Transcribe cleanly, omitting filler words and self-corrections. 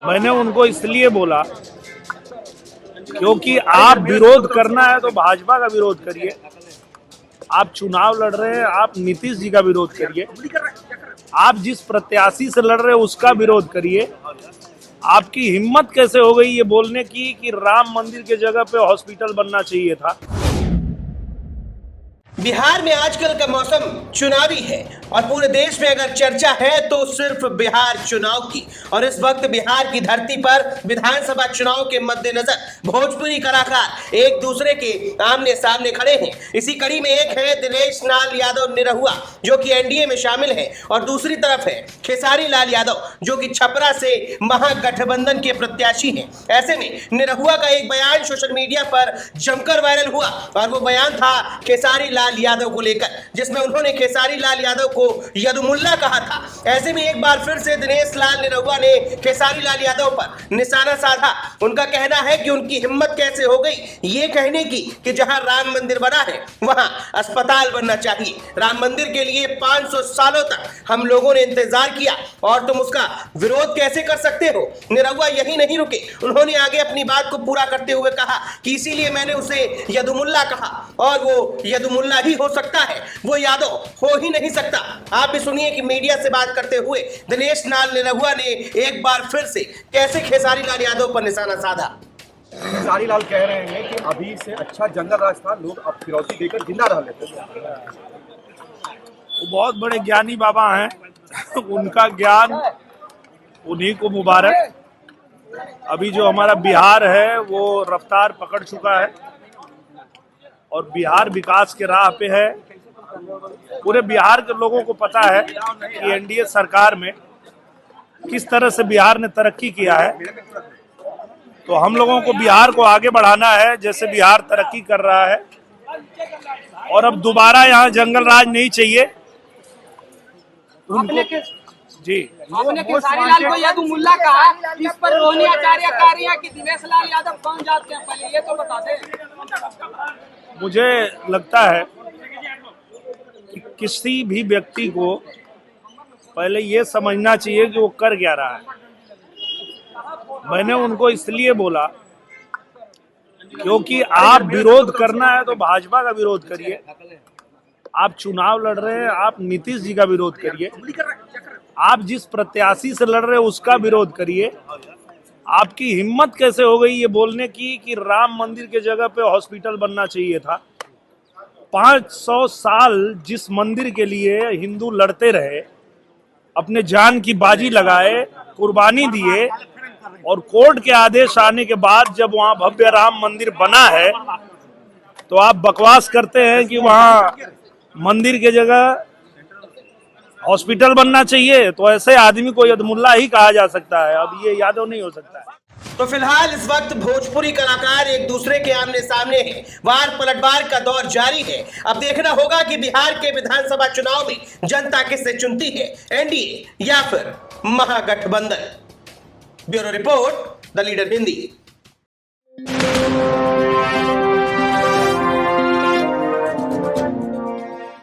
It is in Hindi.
मैंने उनको इसलिए बोला क्योंकि आप विरोध करना है तो भाजपा का विरोध करिए। आप चुनाव लड़ रहे हैं, आप नीतीश जी का विरोध करिए। आप जिस प्रत्याशी से लड़ रहे हैं उसका विरोध करिए। आपकी हिम्मत कैसे हो गई ये बोलने की कि राम मंदिर के जगह पे हॉस्पिटल बनना चाहिए था। बिहार में आजकल का मौसम चुनावी है और पूरे देश में अगर चर्चा है तो सिर्फ बिहार चुनाव की। और इस वक्त बिहार की धरती पर विधानसभा चुनाव के मद्देनजर भोजपुरी कलाकार एक दूसरे के आमने सामने खड़े हैं। इसी कड़ी में एक है दिनेश लाल यादव निरहुआ जो कि एनडीए में शामिल है और दूसरी तरफ है खेसारी लाल यादव जो कि छपरा से महागठबंधन के प्रत्याशी हैं। ऐसे में निरहुआ का एक बयान सोशल मीडिया पर जमकर वायरल हुआ और वो बयान था खेसारी लाल यादव को लेकर, जिसमें उन्होंने खेसारी लाल यादव को यदुमुल्ला कहा था। ऐसे में एक बार फिर से दिनेश लाल निरहुआ ने खेसारी लाल यादव पर निशाना साधा। उनका कहना है कि उनकी हिम्मत कैसे हो गई ये कहने की कि जहां राम मंदिर बना है वहां अस्पताल बनना चाहिए। राम मंदिर के लिए 500 सालों तक हम लोगों ने इंतजार किया और तुम उसका विरोध कैसे कर सकते हो। निरहुआ यही नहीं रुके, उन्होंने आगे अपनी बात को पूरा करते हुए कहा कि इसीलिए मैंने उसे यदुमुल्ला कहा और वो यदुमुल्ला ही हो सकता है, वो यादव हो ही नहीं सकता। आप भी सुनिए कि मीडिया से बात करते हुए दिनेश लाल निरहुआ ने एक बार फिर से कैसे खेसारी लाल यादव पर निशाना साधा। खेसारी लाल कह रहे हैं कि अभी से अच्छा जंगल राज था, लोग अब फिरौती देकर जिंदा रह लेते थे। वो बहुत बड़े ज्ञानी बाबा हैं, उनका ज्ञान उन्हीं को मुबारक। अभी जो हमारा बिहार है वो रफ्तार पकड़ चुका है और बिहार विकास के राह पे है। पूरे बिहार के लोगों को पता है कि एनडीए सरकार में किस तरह से बिहार ने तरक्की किया है। तो हम लोगों को बिहार को आगे बढ़ाना है जैसे बिहार तरक्की कर रहा है। और अब दोबारा यहाँ जंगल राज नहीं चाहिए उनको। जी, आपने खेसारी लाल को यदुमुल्ला कहा, इस पर रोहिणी आचार्य कह रही है कि दिनेश लाल यादव कौन जात के, पहले ये तो बता दें। मुझे लगता है कि किसी भी व्यक्ति को पहले ये समझना चाहिए कि वो कर क्या रहा है। मैंने उनको इसलिए बोला क्योंकि आप विरोध करना है तो भाजपा का विरोध करिए। आप चुनाव लड़ रहे हैं, आप नीतीश जी का विरोध करिए। आप जिस प्रत्याशी से लड़ रहे हैं उसका विरोध करिए। आपकी हिम्मत कैसे हो गई ये बोलने की कि राम मंदिर के जगह पे हॉस्पिटल बनना चाहिए था। 500 साल जिस मंदिर के लिए हिंदू लड़ते रहे, अपने जान की बाजी लगाए, कुर्बानी दिए और कोर्ट के आदेश आने के बाद जब वहां भव्य राम मंदिर बना है तो आप बकवास करते हैं कि वहां मंदिर के जगह हॉस्पिटल बनना चाहिए। तो ऐसे आदमी को यदमुल्ला ही कहा जा सकता है, अब ये यादव नहीं हो सकता है। तो फिलहाल इस वक्त भोजपुरी कलाकार एक दूसरे के आमने सामने हैं। वार पलटवार का दौर जारी है। अब देखना होगा कि बिहार के विधानसभा चुनाव में जनता किससे चुनती है, एनडीए या फिर Mahagathbandhan. Bureau report, the leader Hindi.